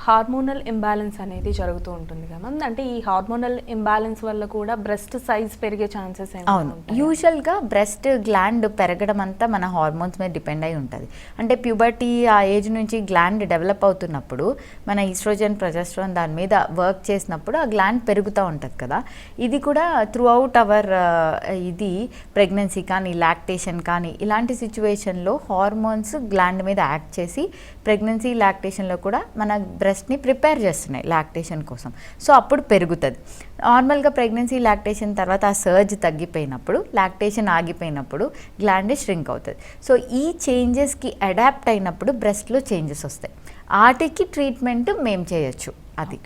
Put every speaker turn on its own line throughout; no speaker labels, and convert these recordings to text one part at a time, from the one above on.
Hormonal imbalance అనేది జరుగుతూ ఉంటుంది కదా, అంటే ఈ హార్మోనల్ ఇంబ్యాలెన్స్ వల్ల కూడా బ్రెస్ట్ సైజ్ పెరిగే ఛాన్సెస్
అవును. యూజువల్గా బ్రెస్ట్ గ్లాండ్ పెరగడం అంతా మన హార్మోన్స్ మీద డిపెండ్ అయి ఉంటుంది. అంటే ప్యూబర్టీ ఆ ఏజ్ నుంచి గ్లాండ్ డెవలప్ అవుతున్నప్పుడు మన ఈస్ట్రోజన్ ప్రొజెస్ట్రాన్ దాని మీద వర్క్ చేసినప్పుడు ఆ గ్లాండ్ పెరుగుతూ ఉంటుంది కదా. ఇది కూడా త్రూ అవుట్ అవర్ ఇది ప్రెగ్నెన్సీ కానీ లాక్టేషన్ కానీ ఇలాంటి సిచ్యువేషన్లో హార్మోన్స్ గ్లాండ్ మీద యాక్ట్ చేసి ప్రెగ్నెన్సీ లాక్టేషన్లో కూడా మన బ్రెస్ట్ని ప్రిపేర్ చేస్తున్నాయి లాక్టేషన్ కోసం. సో అప్పుడు పెరుగుతుంది. నార్మల్గా ప్రెగ్నెన్సీ లాక్టేషన్ తర్వాత ఆ సర్జ్ తగ్గిపోయినప్పుడు, లాక్టేషన్ ఆగిపోయినప్పుడు గ్లాండ్ ష్రింక్ అవుతుంది. సో ఈ చేంజెస్కి అడాప్ట్ అయినప్పుడు బ్రెస్ట్లో చేంజెస్ వస్తాయి. వాటికి ట్రీట్మెంట్ మేము చేయొచ్చు. అది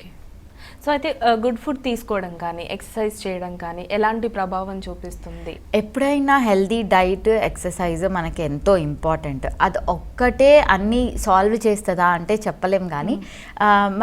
సో అయితే గుడ్ ఫుడ్ తీసుకోవడం కానీ ఎక్సర్సైజ్ చేయడం కానీ ఎలాంటి ప్రభావం చూపిస్తుంది?
ఎప్పుడైనా హెల్దీ డైట్ ఎక్సర్సైజ్ మనకి ఎంతో ఇంపార్టెంట్. అది ఒక్కటే అన్నీ సాల్వ్ చేస్తుందా అంటే చెప్పలేం. కానీ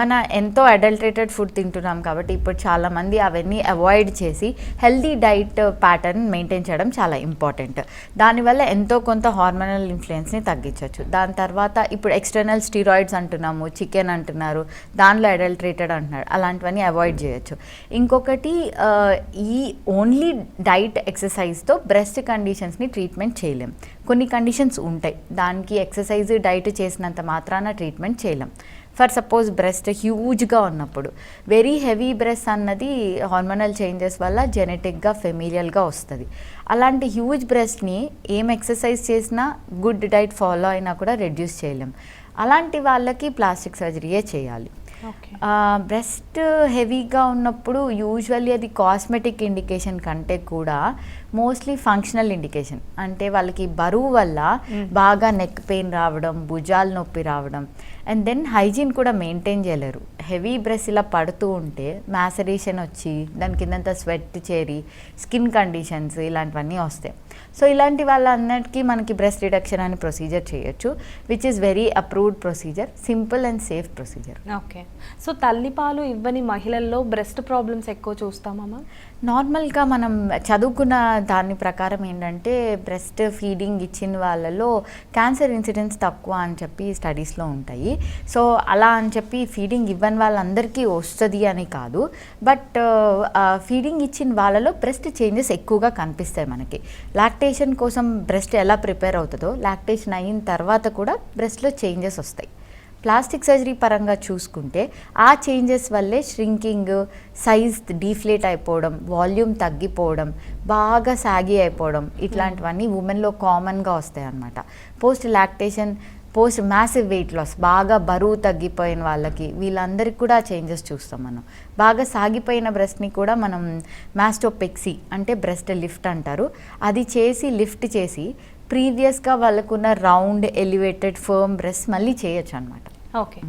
మన ఎంతో అడల్టరేటెడ్ ఫుడ్ తింటున్నాం కాబట్టి ఇప్పుడు చాలామంది అవన్నీ అవాయిడ్ చేసి హెల్దీ డైట్ ప్యాటర్న్ మెయింటైన్ చేయడం చాలా ఇంపార్టెంట్. దానివల్ల ఎంతో కొంత హార్మోనల్ ఇన్ఫ్లుయెన్స్ని తగ్గించవచ్చు. దాని తర్వాత ఇప్పుడు ఎక్స్టర్నల్ స్టీరాయిడ్స్ అంటున్నాము, చికెన్ అంటున్నారు, దానిలో అడల్టరేటెడ్ అంటున్నారు, అలాంటివన్నీ అవాయిడ్ చేయొచ్చు. ఇంకొకటి ఈ ఓన్లీ డైట్ ఎక్సర్సైజ్తో బ్రెస్ట్ కండిషన్స్ని ట్రీట్మెంట్ చేయలేం. కొన్ని కండిషన్స్ ఉంటాయి, దానికి ఎక్సర్సైజ్ డైట్ చేసినంత మాత్రాన ట్రీట్మెంట్ చేయలేం. ఫర్ సపోజ్ బ్రెస్ట్ హ్యూజ్గా ఉన్నప్పుడు, వెరీ హెవీ బ్రెస్ట్ అన్నది హార్మోనల్ చేంజెస్ వల్ల జెనెటిక్గా ఫెమిలియల్గా వస్తుంది. అలాంటి హ్యూజ్ బ్రెస్ట్ని ఏం ఎక్సర్సైజ్ చేసినా గుడ్ డైట్ ఫాలో అయినా కూడా రెడ్యూస్ చేయలేం. అలాంటి వాళ్ళకి ప్లాస్టిక్ సర్జరీయే చేయాలి. బ్రెస్ట్ హెవీగా ఉన్నప్పుడు యూజువల్లీ అది కాస్మెటిక్ ఇండికేషన్ కంటే కూడా మోస్ట్లీ ఫంక్షనల్ ఇండికేషన్. అంటే వాళ్ళకి బరువు వల్ల బాగా నెక్ పెయిన్ రావడం, భుజాలు నొప్పి రావడం, అండ్ దెన్ హైజీన్ కూడా మెయింటైన్ చేయలేరు. హెవీ బ్రెస్ట్ ఇలా పడుతూ ఉంటే మ్యాసరేషన్ వచ్చి దాని కిందంతా స్వెట్ చేరి స్కిన్ కండిషన్స్ ఇలాంటివన్నీ వస్తాయి. సో ఇలాంటి వాళ్ళందరికీ మనకి బ్రెస్ట్ రిడక్షన్ అనే ప్రొసీజర్ చేయొచ్చు, which is very approved procedure, simple and safe procedure.
Okay. So తల్లిపాలు ఇవ్వని మహిళల్లో బ్రెస్ట్ ప్రాబ్లమ్స్ ఎక్కువ చూస్తామా?
నార్మల్గా మనం చదువుకున్న దాని ప్రకారం ఏంటంటే బ్రెస్ట్ ఫీడింగ్ ఇచ్చిన వాళ్ళలో క్యాన్సర్ ఇన్సిడెన్స్ తక్కువ అని చెప్పి స్టడీస్లో ఉంటాయి. సో అలా అని చెప్పి ఫీడింగ్ ఇవ్వని వాళ్ళందరికీ వస్తుంది అని కాదు, బట్ ఫీడింగ్ ఇచ్చిన వాళ్ళలో బ్రెస్ట్ చేంజెస్ ఎక్కువగా కనిపిస్తాయి మనకి. లాక్టేషన్ కోసం బ్రెస్ట్ ఎలా ప్రిపేర్ అవుతుందో లాక్టేషన్ అయిన తర్వాత కూడా బ్రెస్ట్లో చేంజెస్ వస్తాయి. ప్లాస్టిక్ సర్జరీ పరంగా చూసుకుంటే ఆ చేంజెస్ వల్లే ష్రింకింగ్, సైజ్ డీఫ్లేట్ అయిపోవడం, వాల్యూమ్ తగ్గిపోవడం, బాగా సాగి అయిపోవడం, ఇట్లాంటివన్నీ ఉమెన్లో కామన్గా వస్తాయి అన్నమాట. Post lactation, post massive weight loss, బాగా బరువు తగ్గిపోయిన వాళ్ళకి, వీళ్ళందరికీ కూడా చేంజెస్ చూస్తాం మనం. బాగా సాగిపోయిన బ్రెస్ట్ని కూడా మనం మాస్టోపెక్సీ అంటే బ్రెస్ట్ లిఫ్ట్ అంటారు, అది చేసి లిఫ్ట్ చేసి ప్రీవియస్గా వాళ్ళకున్న రౌండ్ ఎలివేటెడ్ ఫర్మ్ బ్రెస్ట్ మళ్ళీ చేయొచ్చు అనమాట.
ఓకే.